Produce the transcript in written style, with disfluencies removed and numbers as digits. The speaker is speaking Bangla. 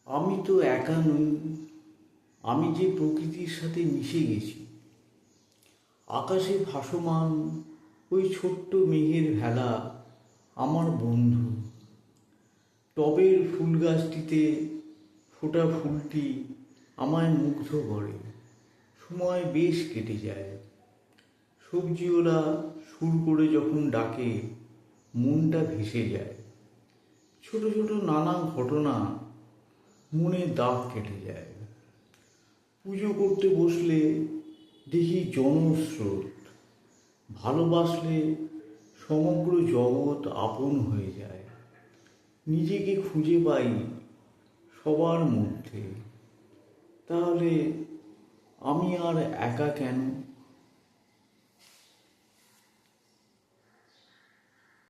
আমি তো একা নই, আমি যে প্রকৃতির সাথে মিশে গেছি। আকাশে ভাসমান ওই ছোট্ট মেঘের ভেলা আমার বন্ধু। টবের ফুল গাছটিতে ফোটা ফুলটি আমায় মুগ্ধ করে। সময় বেশ কেটে যায়। সবজিওলা সুর করে যখন ডাকে, মনটা ভেসে যায়। ছোট ছোট নানা ঘটনা মনে দাগ কেটে যায়। পুজো করতে বসলে দেখি জনস্রোত। ভালোবাসলে সমগ্র জগৎ আপন হয়ে যায়। নিজেকে খুঁজে পাই সবার মধ্যে। তাহলে আমি আর একা কেন?